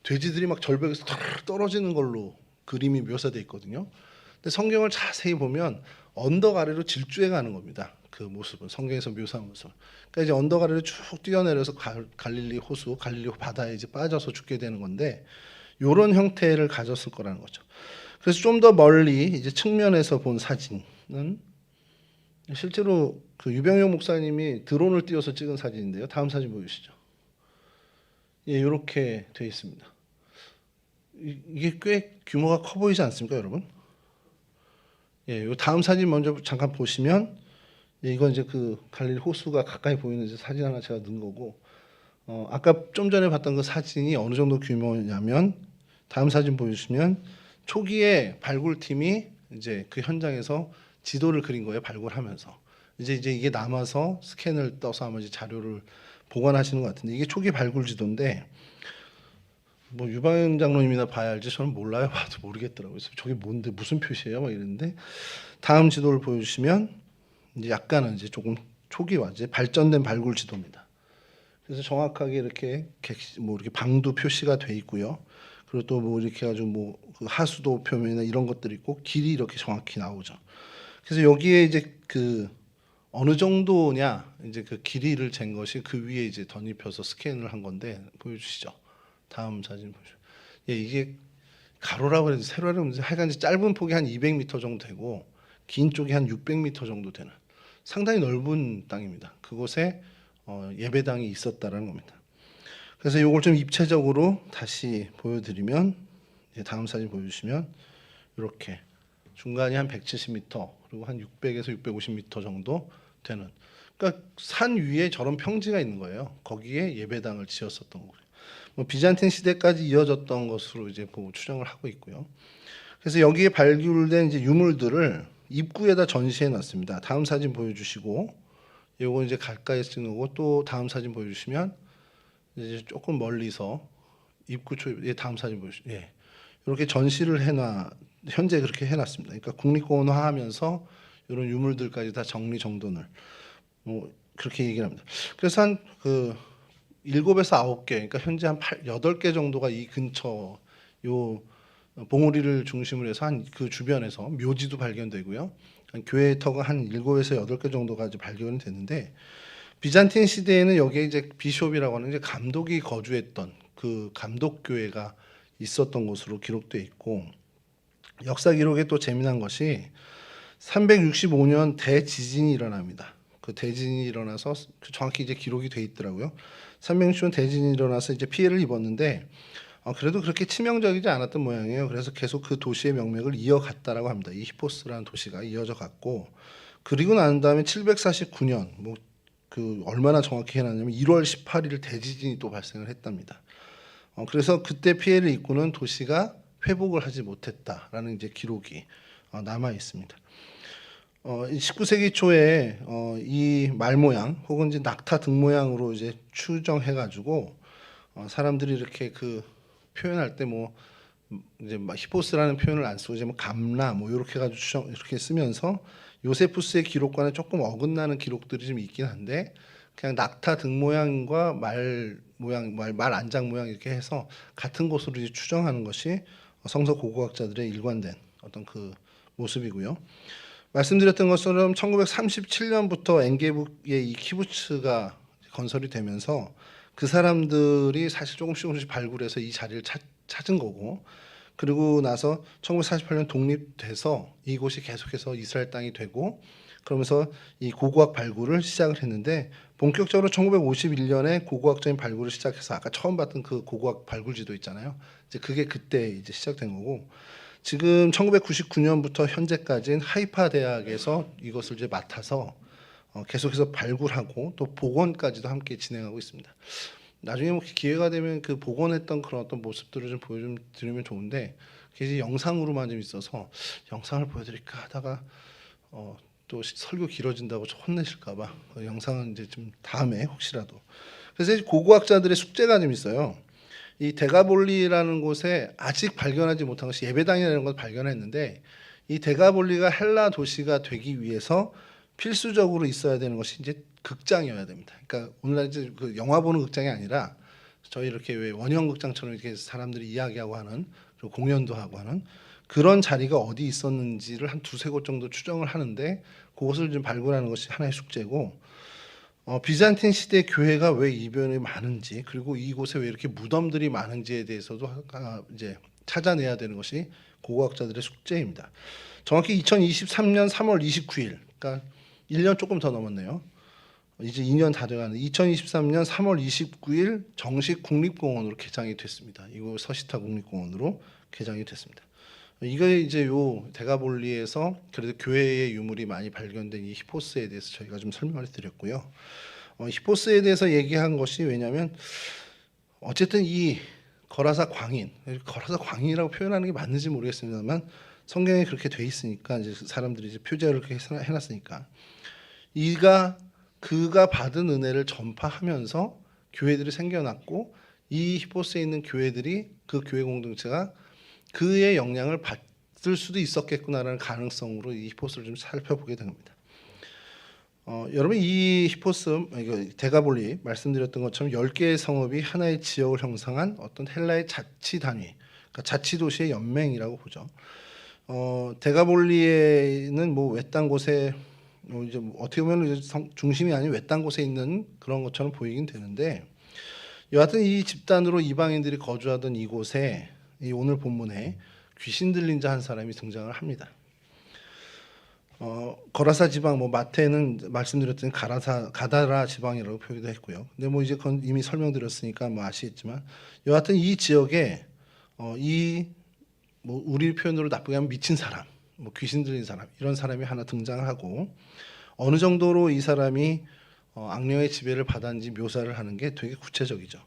돼지들이 막 절벽에서 떨어지는 걸로 그림이 묘사돼 있거든요. 근데 성경을 자세히 보면 언덕 아래로 질주해 가는 겁니다. 그 모습은 성경에서 묘사한 모습. 그러니까 이제 언덕 아래로 쭉 뛰어내려서 갈릴리 호수, 갈릴리 바다에 이제 빠져서 죽게 되는 건데 이런 형태를 가졌을 거라는 거죠. 그래서 좀 더 멀리 이제 측면에서 본 사진은 실제로 그 유병용 목사님이 드론을 띄워서 찍은 사진인데요. 다음 사진 보여주시죠. 예, 이렇게 돼 있습니다. 이게 꽤 규모가 커 보이지 않습니까, 여러분? 예, 요 다음 사진 먼저 잠깐 보시면 예, 이건 이제 그 갈릴리 호수가 가까이 보이는 이제 사진 하나 제가 넣은 거고 아까 좀 전에 봤던 그 사진이 어느 정도 규모냐면 다음 사진 보여주시면 초기에 발굴팀이 이제 그 현장에서 지도를 그린 거예요. 발굴하면서 이제 이게 남아서 스캔을 떠서 아마 이제 자료를 보관하시는 것 같은데 이게 초기 발굴 지도인데 뭐 유방현 장로님이나 봐야 알지 저는 몰라요. 봐도 모르겠더라고요. 그래서 저게 뭔데 무슨 표시예요? 막 이랬는데 다음 지도를 보여주시면 이제 약간은 이제 조금 초기화 이제 발전된 발굴 지도입니다. 그래서 정확하게 이렇게 뭐 이렇게 방도 표시가 돼 있고요. 그리고 또 뭐 이렇게 해가지고 뭐그 하수도 표면이나 이런 것들이 있고 길이 이렇게 정확히 나오죠. 그래서 여기에 이제 그 어느 정도냐 이제 그 길이를 잰 것이 그 위에 이제 덧입혀서 스캔을 한 건데 보여주시죠. 다음 사진 보시죠. 예, 이게 가로라고 해도 세로라고 해도 하여간 이제 짧은 폭이 한 200m 정도 되고 긴 쪽이 한 600m 정도 되는 상당히 넓은 땅입니다. 그곳에 예배당이 있었다라는 겁니다. 그래서 이걸 좀 입체적으로 다시 보여드리면 다음 사진 보여주시면 이렇게 중간이 한 170m 그리고 한 600에서 650m 정도 되는 그러니까 산 위에 저런 평지가 있는 거예요. 거기에 예배당을 지었었던 거예요. 뭐 비잔틴 시대까지 이어졌던 것으로 이제 추정을 하고 있고요. 그래서 여기에 발굴된 이제 유물들을 입구에다 전시해 놨습니다. 다음 사진 보여주시고 요거 이제 가까이 찍는 거고 또 다음 사진 보여주시면 이제 조금 멀리서 입구 쪽 예, 다음 사진 보여주시죠. 예. 이렇게 전시를 해놔 현재 그렇게 해놨습니다. 그러니까 국립공원화하면서 이런 유물들까지 다 정리 정돈을 뭐 그렇게 얘기를 합니다. 그래서 한 그 7에서 9개, 그러니까 현재 한 8개 정도가 이 근처 요 봉우리를 중심으로 해서 한 그 주변에서 묘지도 발견되고요. 교회 터가 한 7에서 8개 정도가 이제 발견이 됐는데 비잔틴 시대에는 여기에 이제 비숍이라고 하는 이제 감독이 거주했던 그 감독 교회가 있었던 것으로 기록되어 있고 역사 기록에 또 재미난 것이 365년 대지진이 일어납니다. 그 대지진이 일어나서 정확히 이제 기록이 돼 있더라고요. 365년 대지진이 일어나서 이제 피해를 입었는데 그래도 그렇게 치명적이지 않았던 모양이에요. 그래서 계속 그 도시의 명맥을 이어갔다라고 합니다. 이 히포스라는 도시가 이어져 갔고 그리고 난 다음에 749년 뭐 그 얼마나 정확히 해놨냐면 1월 18일 대지진이 또 발생을 했답니다. 그래서 그때 피해를 입고는 도시가 회복을 하지 못했다라는 이제 기록이 남아 있습니다. 19세기 초에 이 말 모양 혹은 이제 낙타 등 모양으로 이제 추정해가지고 사람들이 이렇게 그 표현할 때 뭐 이제 히포스라는 표현을 안 쓰고 이제 뭐 감라 뭐 이렇게 해가지고 이렇게 쓰면서 요세푸스의 기록과는 조금 어긋나는 기록들이 좀 있긴 한데 그냥 낙타 등 모양과 말 모양, 말 안장 모양 이렇게 해서 같은 곳으로 이제 추정하는 것이 성서 고고학자들의 일관된 어떤 그 모습이고요. 말씀드렸던 것처럼 1937년부터 엥게북의 이 키부츠가 건설이 되면서 그 사람들이 사실 조금씩 발굴해서 이 자리를 찾은 거고 그리고 나서 1948년 독립돼서 이곳이 계속해서 이스라엘 땅이 되고 그러면서 이 고고학 발굴을 시작을 했는데 본격적으로 1951년에 고고학적인 발굴을 시작해서 아까 처음 봤던 그 고고학 발굴지도 있잖아요. 이제 그게 그때 이제 시작된 거고 지금 1999년부터 현재까지는 하이파 대학에서 이것을 이제 맡아서 계속해서 발굴하고 또 복원까지도 함께 진행하고 있습니다. 나중에 뭐 기회가 되면 그 복원했던 그런 어떤 모습들을 좀 보여드리면 좋은데 그게 이제 영상으로만 좀 있어서 영상을 보여드릴까 하다가 또 설교 길어진다고 혼내실까봐 영상은 이제 좀 다음에 혹시라도. 그래서 고고학자들의 숙제가 좀 있어요. 이 데가볼리라는 곳에 아직 발견하지 못한 것이 예배당이라는 걸 발견했는데 이 데가볼리가 헬라 도시가 되기 위해서 필수적으로 있어야 되는 것이 이제 극장이어야 됩니다. 그러니까 오늘날 이제 그 영화 보는 극장이 아니라 저희 이렇게 왜 원형 극장처럼 이렇게 사람들이 이야기하고 하는, 그리고 공연도 하고 하는 그런 자리가 어디 있었는지를 한 두세 곳 정도 추정을 하는데, 그것을 좀 발굴하는 것이 하나의 숙제고, 비잔틴 시대 교회가 왜 이변이 많은지, 그리고 이곳에 왜 이렇게 무덤들이 많은지에 대해서도 이제 찾아내야 되는 것이 고고학자들의 숙제입니다. 정확히 2023년 3월 29일, 그러니까 1년 조금 더 넘었네요. 이제 2년 다 돼가는 2023년 3월 29일 정식 국립공원으로 개장이 됐습니다. 이거 서시타 국립공원으로 개장이 됐습니다. 이게 이제 요 데가볼리에서 그래도 교회의 유물이 많이 발견된 이 히포스에 대해서 저희가 좀 설명을 드렸고요. 히포스에 대해서 얘기한 것이 왜냐하면 어쨌든 이 거라사 광인이라고 표현하는 게 맞는지 모르겠습니다만 성경에 그렇게 돼 있으니까 이제 사람들이 이제 표제를 그렇게 해놨으니까 그가 받은 은혜를 전파하면서 교회들이 생겨났고, 이 히포스에 있는 교회들이, 그 교회 공동체가 그의 영향을 받을 수도 있었겠구나라는 가능성으로 이 히포스를 좀 살펴보게 된 겁니다. 여러분, 이 히포스, 데가볼리 말씀드렸던 것처럼 10개의 성읍이 하나의 지역을 형성한 어떤 헬라의 자치 단위, 그러니까 자치 도시의 연맹이라고 보죠. 데가볼리에는 뭐 외딴 곳에 이제 어떻게 보면 중심이 아닌 외딴 곳에 있는 그런 것처럼 보이긴 되는데, 여하튼 이 집단으로 이방인들이 거주하던 이곳에 이 오늘 본문에 귀신 들린 자 한 사람이 등장을 합니다. 거라사 지방, 뭐 마태는 말씀드렸던 가다라 지방이라고 표기도 했고요. 근데 뭐 이제 그건 이미 설명드렸으니까 뭐 아시겠지만, 여하튼 이 지역에 뭐 우리 표현으로 나쁘게 하면 미친 사람, 뭐 귀신 들린 사람, 이런 사람이 하나 등장을 하고, 어느 정도로 이 사람이 악령의 지배를 받았는지 묘사를 하는 게 되게 구체적이죠.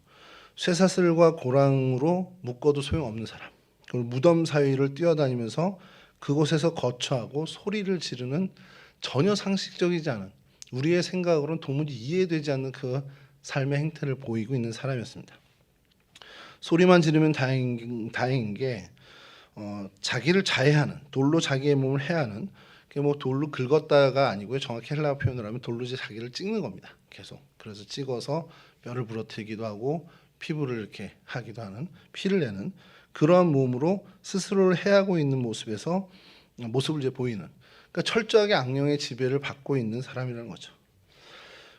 쇠사슬과 고랑으로 묶어도 소용없는 사람, 그리고 무덤 사이를 뛰어다니면서 그곳에서 거처하고 소리를 지르는, 전혀 상식적이지 않은, 우리의 생각으로는 도무지 이해되지 않는 그 삶의 행태를 보이고 있는 사람이었습니다. 소리만 지르면 다행인 게 자기를 자해하는, 돌로 자기의 몸을 해하는, 뭐 돌로 긁었다가 아니고요. 정확히 헬라어 표현을 하면 돌로 자기를 찍는 겁니다. 계속. 그래서 찍어서 뼈를 부러뜨리기도 하고 피부를 이렇게 하기도 하는, 피를 내는 그러한 몸으로 스스로를 해하고 있는 모습을 이제 보이는, 그러니까 철저하게 악령의 지배를 받고 있는 사람이라는 거죠.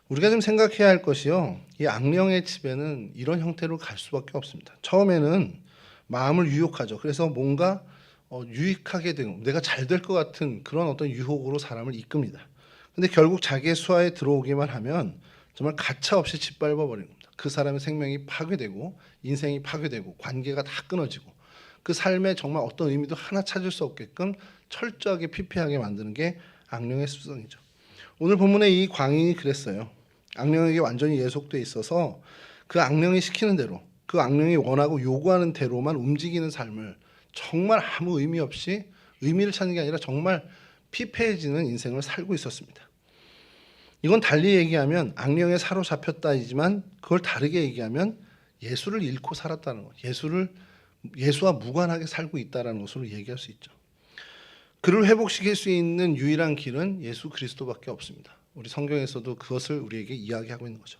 우리가 좀 생각해야 할 것이요, 이 악령의 지배는 이런 형태로 갈 수밖에 없습니다. 처음에는 마음을 유혹하죠. 그래서 뭔가 유익하게 되고 내가 잘 될 것 같은 그런 어떤 유혹으로 사람을 이끕니다. 근데 결국 자기의 수하에 들어오기만 하면 정말 가차없이 짓밟아 버리는 겁니다. 그 사람의 생명이 파괴되고 인생이 파괴되고 관계가 다 끊어지고 그 삶에 정말 어떤 의미도 하나 찾을 수 없게끔 철저하게 피폐하게 만드는 게 악령의 습성이죠. 오늘 본문에 이 광인이 그랬어요. 악령에게 완전히 예속돼 있어서 그 악령이 시키는 대로, 그 악령이 원하고 요구하는 대로만 움직이는 삶을 정말 아무 의미 없이, 의미를 찾는 게 아니라 정말 피폐해지는 인생을 살고 있었습니다. 이건 달리 얘기하면 악령에 사로잡혔다이지만, 그걸 다르게 얘기하면 예수를 잃고 살았다는 것, 예수와 무관하게 살고 있다는 것으로 얘기할 수 있죠. 그를 회복시킬 수 있는 유일한 길은 예수 그리스도밖에 없습니다. 우리 성경에서도 그것을 우리에게 이야기하고 있는 거죠.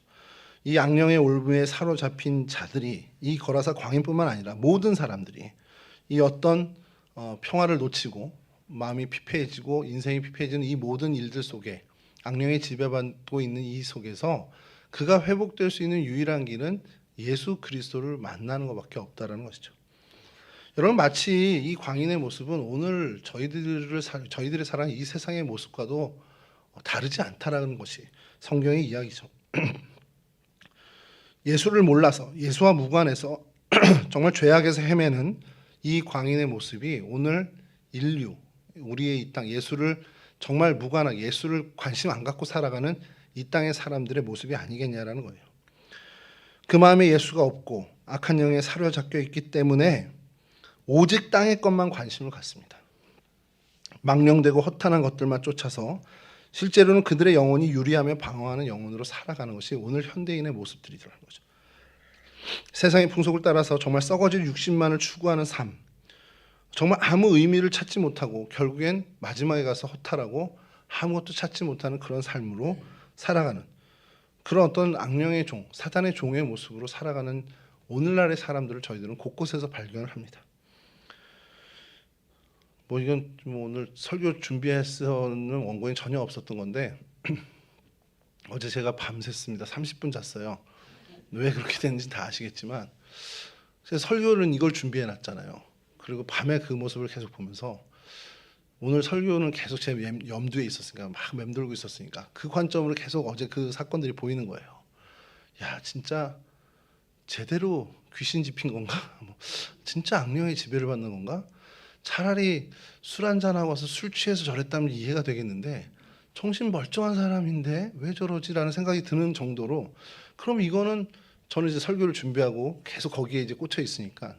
이 악령의 올무에 사로잡힌 자들이, 이 거라사 광인뿐만 아니라 모든 사람들이 이 어떤 평화를 놓치고 마음이 피폐해지고 인생이 피폐해지는 이 모든 일들 속에, 악령의 지배받고 있는 이 속에서 그가 회복될 수 있는 유일한 길은 예수 그리스도를 만나는 것밖에 없다는 것이죠. 여러분, 마치 이 광인의 모습은 오늘 저희들이 살아가는 이 세상의 모습과도 다르지 않다라는 것이 성경의 이야기죠. 예수를 몰라서, 예수와 무관해서 정말 죄악에서 헤매는 이 광인의 모습이 오늘 인류, 우리의 이 땅, 예수를 정말 무관하게, 예수를 관심 안 갖고 살아가는 이 땅의 사람들의 모습이 아니겠냐라는 거예요. 그 마음에 예수가 없고 악한 영에 사로잡혀 있기 때문에 오직 땅의 것만 관심을 갖습니다. 망령되고 허탄한 것들만 쫓아서 실제로는 그들의 영혼이 유리하며 방황하는 영혼으로 살아가는 것이 오늘 현대인의 모습들이라는 거죠. 세상의 풍속을 따라서 정말 썩어질 육신만을 추구하는 삶, 정말 아무 의미를 찾지 못하고 결국엔 마지막에 가서 허탈하고 아무것도 찾지 못하는 그런 삶으로 살아가는 그런 어떤 악령의 종, 사단의 종의 모습으로 살아가는 오늘날의 사람들을 저희들은 곳곳에서 발견을 합니다. 뭐 이건 뭐 오늘 설교 준비해서는 원고에 전혀 없었던 건데 어제 제가 밤샜습니다. 30분 잤어요. 왜 그렇게 됐는지 다 아시겠지만 제가 설교는 이걸 준비해 놨잖아요. 그리고 밤에 그 모습을 계속 보면서 오늘 설교는 계속 제 염두에 있었으니까 막 맴돌고 있었으니까 그 관점으로 계속 어제 그 사건들이 보이는 거예요. 야, 진짜 제대로 귀신 집힌 건가? 뭐 진짜 악령의 지배를 받는 건가? 차라리 술 한잔하고 와서 술 취해서 저랬다면 이해가 되겠는데 정신 멀쩡한 사람인데 왜 저러지라는 생각이 드는 정도로 그럼 이거는 저는 이제 설교를 준비하고 계속 거기에 이제 꽂혀 있으니까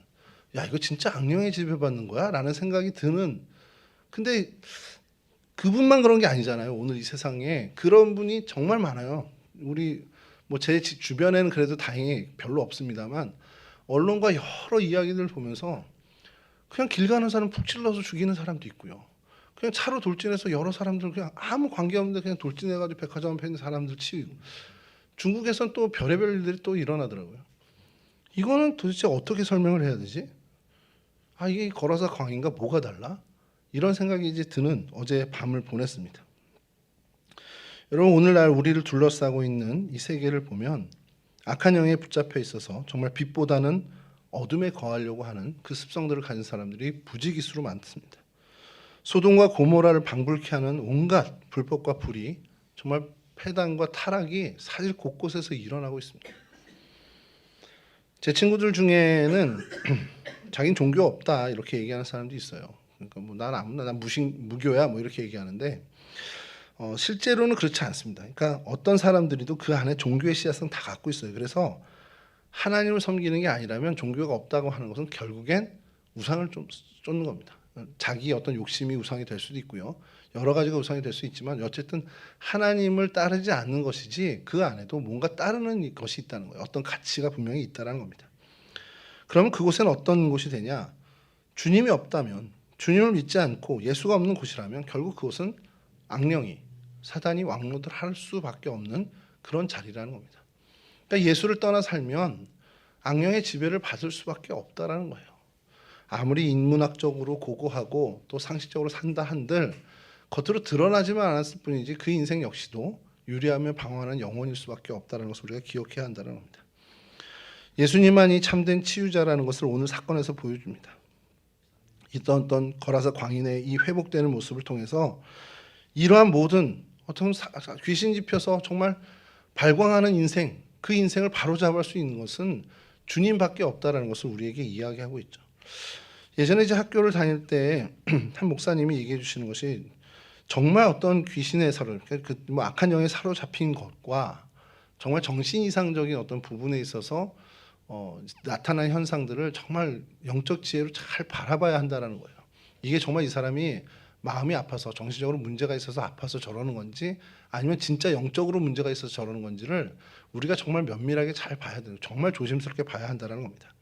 야, 이거 진짜 악령의 지배받는 거야? 라는 생각이 드는 근데 그분만 그런 게 아니잖아요. 오늘 이 세상에 그런 분이 정말 많아요. 우리 뭐 제 주변에는 그래도 다행히 별로 없습니다만 언론과 여러 이야기들 보면서 그냥 길 가는 사람 푹 찔러서 죽이는 사람도 있고요. 그냥 차로 돌진해서 여러 사람들 그냥 아무 관계 없는데 그냥 돌진해가지고 백화점 앞에 있는 사람들 치우고 중국에선 또 별의별 일들이 또 일어나더라고요. 이거는 도대체 어떻게 설명을 해야 되지? 아, 이게 걸어서 광인가 뭐가 달라? 이런 생각이 이제 드는 어제 밤을 보냈습니다. 여러분 오늘날 우리를 둘러싸고 있는 이 세계를 보면 악한 영에 붙잡혀 있어서 정말 빛보다는 어둠에 거하려고 하는 그 습성들을 가진 사람들이 부지기수로 많습니다. 소돔과 고모라를 방불케 하는 온갖 불법과 불이 정말 패단과 타락이 사실 곳곳에서 일어나고 있습니다. 제 친구들 중에는 자기는 종교 없다 이렇게 얘기하는 사람도 있어요. 그러니까 뭐 난 아무나 난 무교야 뭐 이렇게 얘기하는데 실제로는 그렇지 않습니다. 그러니까 어떤 사람들이도 그 안에 종교의 씨앗은 다 갖고 있어요. 그래서 하나님을 섬기는 게 아니라면 종교가 없다고 하는 것은 결국엔 우상을 좀 쫓는 겁니다. 자기 어떤 욕심이 우상이 될 수도 있고요. 여러 가지가 우상이 될 수 있지만 어쨌든 하나님을 따르지 않는 것이지 그 안에도 뭔가 따르는 것이 있다는 거예요. 어떤 가치가 분명히 있다는 겁니다. 그러면 그곳엔 어떤 곳이 되냐? 주님이 없다면 주님을 믿지 않고 예수가 없는 곳이라면 결국 그곳은 악령이 사단이 왕노를 할 수밖에 없는 그런 자리라는 겁니다. 그러니까 예수를 떠나 살면 악령의 지배를 받을 수밖에 없다라는 거예요. 아무리 인문학적으로 고고하고 또 상식적으로 산다 한들 겉으로 드러나지만 않았을 뿐이지 그 인생 역시도 유리하며 방황하는 영혼일 수밖에 없다는 것을 우리가 기억해야 한다는 겁니다. 예수님만이 참된 치유자라는 것을 오늘 사건에서 보여줍니다. 있던 거라사 광인의 이 회복되는 모습을 통해서 이러한 모든 어떤 귀신 집혀서 정말 발광하는 인생, 그 인생을 바로잡을 수 있는 것은 주님밖에 없다라는 것을 우리에게 이야기하고 있죠. 예전에 이제 학교를 다닐 때 한 목사님이 얘기해 주시는 것이 정말 어떤 귀신의 뭐 악한 영에 사로잡힌 것과 정말 정신 이상적인 어떤 부분에 있어서 나타난 현상들을 정말 영적 지혜로 잘 바라봐야 한다는 거예요. 이게 정말 이 사람이 마음이 아파서 정신적으로 문제가 있어서 아파서 저러는 건지 아니면 진짜 영적으로 문제가 있어서 저러는 건지를 우리가 정말 면밀하게 잘 봐야 돼요. 정말 조심스럽게 봐야 한다는 겁니다.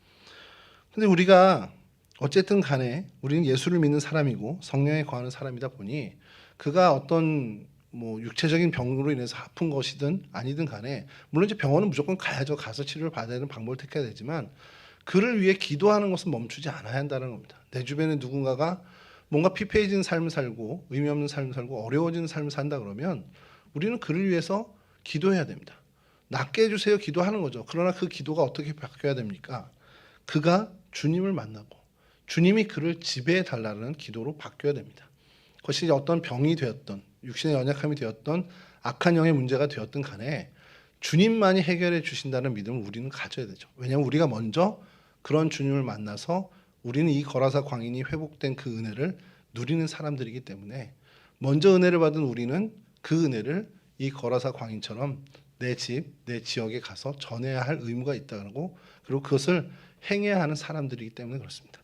근데 우리가 어쨌든 간에 우리는 예수를 믿는 사람이고 성령에 거하는 사람이다 보니 그가 어떤 뭐 육체적인 병으로 인해서 아픈 것이든 아니든 간에 물론 이제 병원은 무조건 가야죠. 가서 치료를 받아야 되는 방법을 택해야 되지만 그를 위해 기도하는 것은 멈추지 않아야 한다는 겁니다. 내 주변에 누군가가 뭔가 피폐해진 삶을 살고 의미 없는 삶을 살고 어려워지는 삶을 산다 그러면 우리는 그를 위해서 기도해야 됩니다. 낫게 해주세요 기도하는 거죠. 그러나 그 기도가 어떻게 바뀌어야 됩니까? 그가 주님을 만나고 주님이 그를 지배해 달라는 기도로 바뀌어야 됩니다. 그것이 어떤 병이 되었던 육신의 연약함이 되었던 악한 영의 문제가 되었든 간에 주님만이 해결해 주신다는 믿음을 우리는 가져야 되죠. 왜냐하면 우리가 먼저 그런 주님을 만나서 우리는 이 거라사 광인이 회복된 그 은혜를 누리는 사람들이기 때문에 먼저 은혜를 받은 우리는 그 은혜를 이 거라사 광인처럼 내 집, 내 지역에 가서 전해야 할 의무가 있다고 그리고 그것을 행해야 하는 사람들이기 때문에 그렇습니다.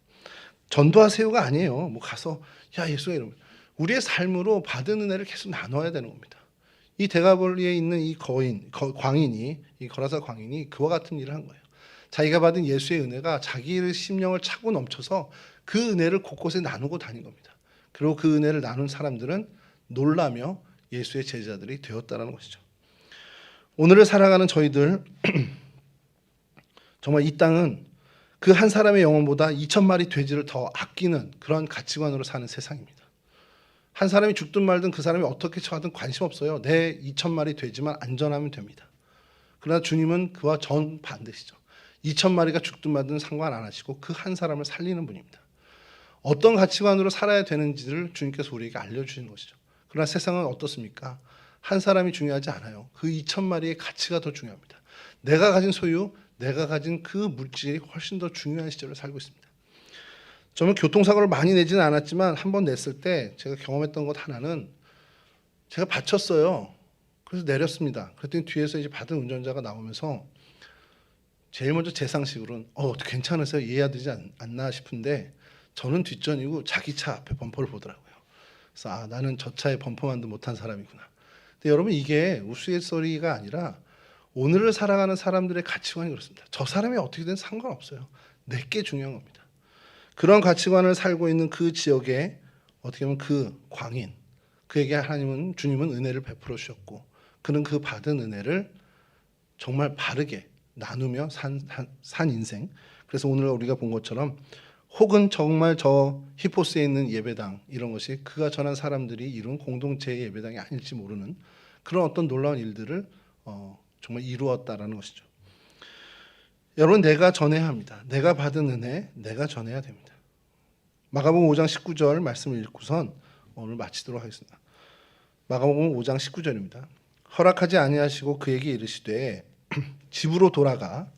전도하세요가 아니에요. 뭐 가서 야 예수가 이러면 우리의 삶으로 받은 은혜를 계속 나눠야 되는 겁니다. 이 대가볼리에 있는 이 광인이 이 거라사 광인이 그와 같은 일을 한 거예요. 자기가 받은 예수의 은혜가 자기의 심령을 차고 넘쳐서 그 은혜를 곳곳에 나누고 다닌 겁니다. 그리고 그 은혜를 나눈 사람들은 놀라며 예수의 제자들이 되었다라는 것이죠. 오늘을 살아가는 저희들 정말 이 땅은 그 한 사람의 영혼보다 2,000마리 돼지를 더 아끼는 그런 가치관으로 사는 세상입니다. 한 사람이 죽든 말든 그 사람이 어떻게 처하든 관심 없어요. 내 2,000마리 돼지만 안전하면 됩니다. 그러나 주님은 그와 정반대시죠. 2,000마리가 죽든 말든 상관 안 하시고 그 한 사람을 살리는 분입니다. 어떤 가치관으로 살아야 되는지를 주님께서 우리에게 알려주시는 것이죠. 그러나 세상은 어떻습니까? 한 사람이 중요하지 않아요. 그 2,000마리의 가치가 더 중요합니다. 내가 가진 소유, 내가 가진 그 물질이 훨씬 더 중요한 시절을 살고 있습니다. 저는 교통사고를 많이 내지는 않았지만 한 번 냈을 때 제가 경험했던 것 하나는 제가 받쳤어요. 그래서 내렸습니다. 그랬더니 뒤에서 이제 받은 운전자가 나오면서 제일 먼저 제 상식으로는 괜찮으세요? 이해해야 되지 않나 싶은데 저는 뒷전이고 자기 차 앞에 범퍼를 보더라고요. 그래서 나는 저 차에 범퍼만도 못한 사람이구나. 근데 여러분 이게 우스갯소리가 아니라 오늘을 살아가는 사람들의 가치관이 그렇습니다. 저 사람이 어떻게든 상관없어요. 내게 중요한 겁니다. 그런 가치관을 살고 있는 그 지역에 어떻게 보면 그 광인, 그에게 주님은 은혜를 베풀어 주셨고 그는 그 받은 은혜를 정말 바르게 나누며 산 인생. 그래서 오늘 우리가 본 것처럼 혹은 정말 저 히포스에 있는 예배당 이런 것이 그가 전한 사람들이 이룬 공동체의 예배당이 아닐지 모르는 그런 어떤 놀라운 일들을 정말 이루었다라는 것이죠. 여러분 내가 전해야 합니다. 내가 받은 은혜 내가 전해야 됩니다. 마가복음 5장 19절 말씀을 읽고선 오늘 마치도록 하겠습니다. 마가복음 5장 19절입니다. 허락하지 아니하시고 그에게 이르시되 집으로 돌아가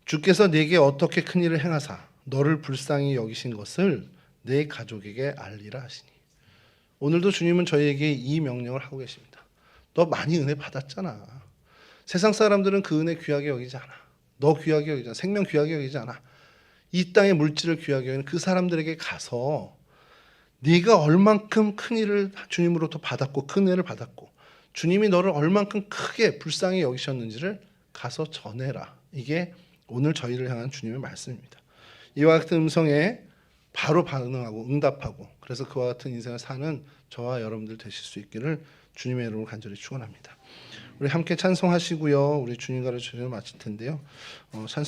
주께서 네게 어떻게 큰 일을 행하사 너를 불쌍히 여기신 것을 내 가족에게 알리라 하시니. 오늘도 주님은 저희에게 이 명령을 하고 계십니다. 너 많이 은혜 받았잖아. 세상 사람들은 그 은혜 귀하게 여기지 않아. 너 귀하게 여기지 않아. 생명 귀하게 여기지 않아. 이 땅의 물질을 귀하게 여기는 그 사람들에게 가서 네가 얼만큼 큰 일을 주님으로부터 받았고 큰 은혜를 받았고 주님이 너를 얼만큼 크게 불쌍히 여기셨는지를 가서 전해라. 이게 오늘 저희를 향한 주님의 말씀입니다. 이와 같은 음성에 바로 반응하고 응답하고 그래서 그와 같은 인생을 사는 저와 여러분들 되실 수 있기를 주님의 이름으로 간절히 축원합니다. 우리 함께 찬송하시고요. 우리 주님 가르쳐 주시면 마칠 텐데요. 찬송